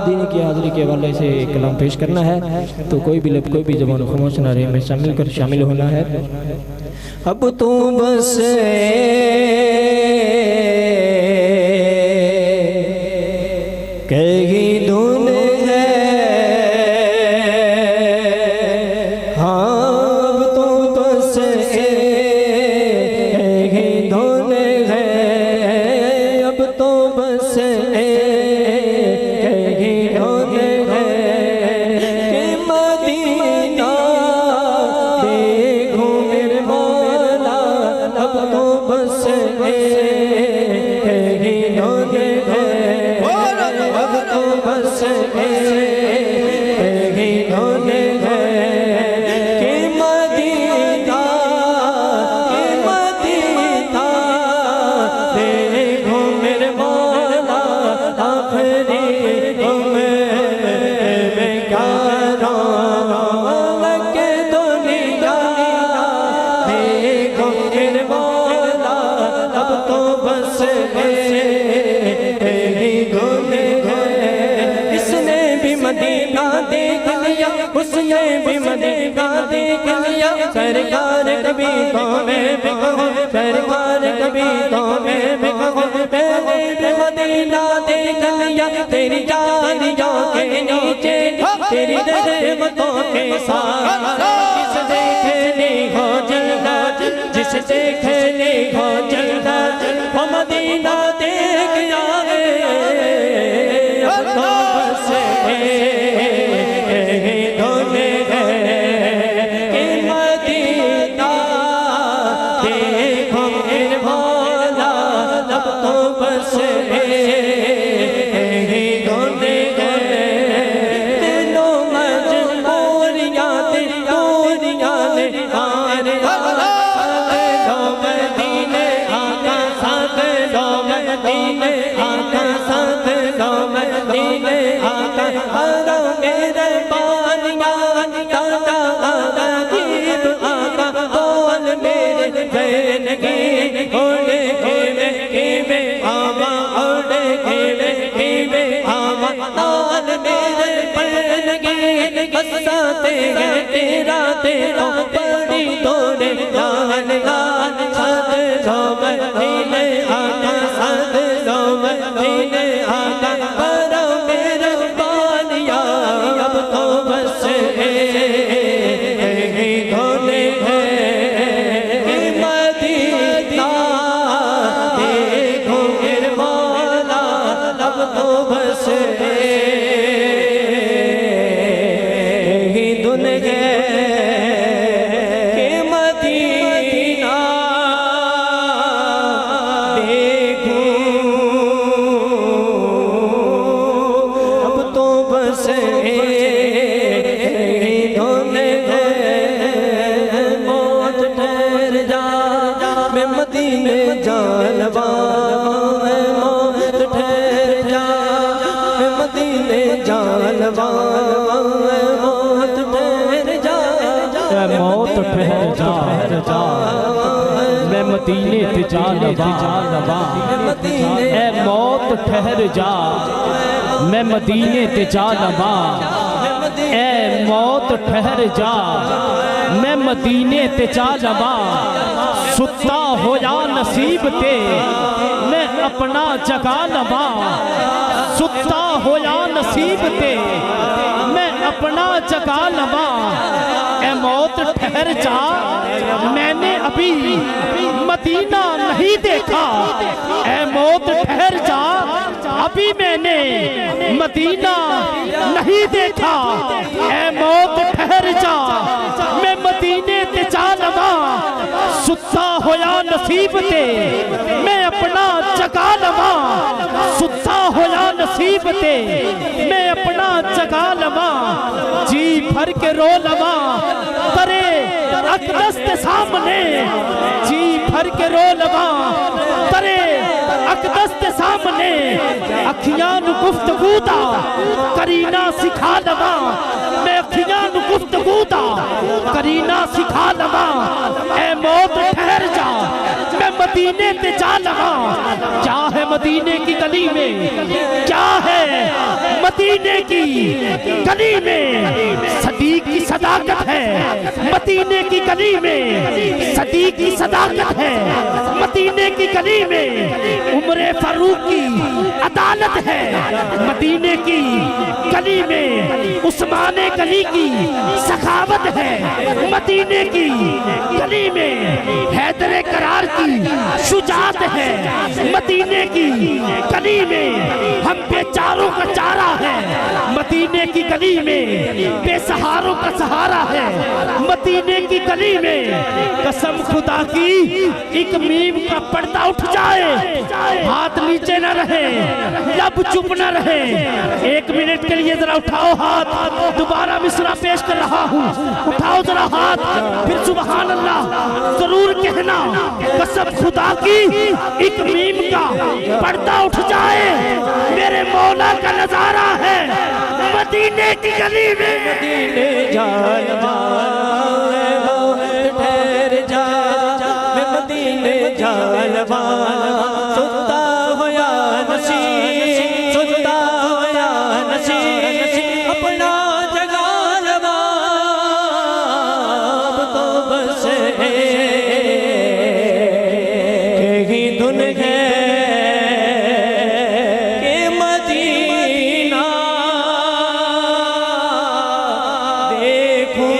दीन की हाजिरी के हवाले से कलाम पेश करना है, तो कोई भी लब कोई भी जबान खामोश ना रहे, में शामिल होना है। अब तो बस कही धुन है, हाँ अब तो बस कही धुन है, अब तो बस कही धुन है कि मदीना देखूं मेरे मौला, अब तो बस कही धुन है, अब तो बस कही धुन है कि मदीना देखो मेरे मौला, आखिरी में क्या रौनक दुनिया, देखो मेरे मौला, अब तो बस कही धुन है। इसने भी मदीना देख लिया, उसने भी मदीना देख लिया, सरकार कभी तो मैं भी कहूं, सरकार कभी तो मैं भी कहूं, मैंने भी मदीना देख लिया, तेरी जालियों के नीचे तेरी रहमतों के साथ, जिस देखने हो जन्नत, जिस देखने हो जन्नत, वो मदीना देख आए, अब तो बस कही धुन है कि मदीना देखो मेरे मौला, अब तो बस कही धुन है। दिलों मजबूरियां दूरियां ने हार लो मदीने आका, साथ लो मदीने आका, साथ लो मदीने आका, हरो मेरे बानियां दादा अजीब आका, बोल मेरे ज़िंदगी ओढ़े के आवा, ओढ़े के आवा, ताल मेरे पर लगे, बसाते हैं तेरा तेरा बड़ी तोड़े लाल लाल, साथ लो मदीने आका, साथ लो मदीने आका, हरो मेरे बानियां, अब तो बस कही धुन है कि मदीना देखो मेरे मौला, अब तो बस कही धुन है कि मदीना देखूं, अब तो बस कही धुन है। मौत ठहर जा मैं मदीने जानवा, मौत ठहर जा मैं मदीने जानवा, मौत ठहर जा, मौत ठहर जा मैं मदीने ते जानवा, ए मौत ठहर जा मैं मदीने ते जानवा, ए मौत ठहर जा मैं मदीने ते जानवा, सुता होया नसीब ते मैं अपना जगा लवा, सुता होया नसीब ते मैं अपना जगा लवा, ए मौत ठहर जा मैंने अभी मदीना नहीं देखा, ए मौत ठहर जा अभी मैंने मदीना नहीं देखा, ए मौत ठहर जा मैं मदीने ते जा लवा, सुता होया नसीब ते मैं अपना जगा लवा, सुता होया नसीब ते मैं अपना जगा लवा, जी भर के रो लवा तरे अक़दस के सामने, जी भर के रो लवा तरे अक़दस के सामने, अखियां नु गुफ्तगू दा करीना सिखा लवा, मैं अखियां नु गुफ्तगू दा करीना सिखा लवा, ए मौत ठहर जा मैं मदीने ते जा लवा, क्या है मदीने की गली में, क्या है मदीने की गली में सदीक की सदाकत है, मदीने की गली में सदीक की सदाकत है, मदीने की गली में उमरे फारूक की अदालत है, मदीने की गली में उस्माने गली की सखावत है, मदीने की गली में हैदरे करार की शुजात है, मदीने की गली में हम बेचारों का चारा है, मदीने की गली में बेसहारों का सहारा है, मदीने की गली में कसम खुदा की एक मीम का पर्दा उठ जाए, हाथ नीचे न रहे, लब चुप न रहे। 1 मिनट के लिए जरा उठाओ हाथ, दोबारा मिसरा पेश कर रहा हूँ, उठाओ जरा हाथ, फिर सुभान अल्लाह जरूर कहना। कसम खुदा की एक मीम का पर्दा उठ जाए, मेरे मौला का नजारा है मदीने की गली में। मदीने जालवा ठहर जा, मैं मदीने जालवा सुनता होया नसी, सुनता होया नसी, अपना जगा लवा तो बस ही धुन है के मदीना देखूं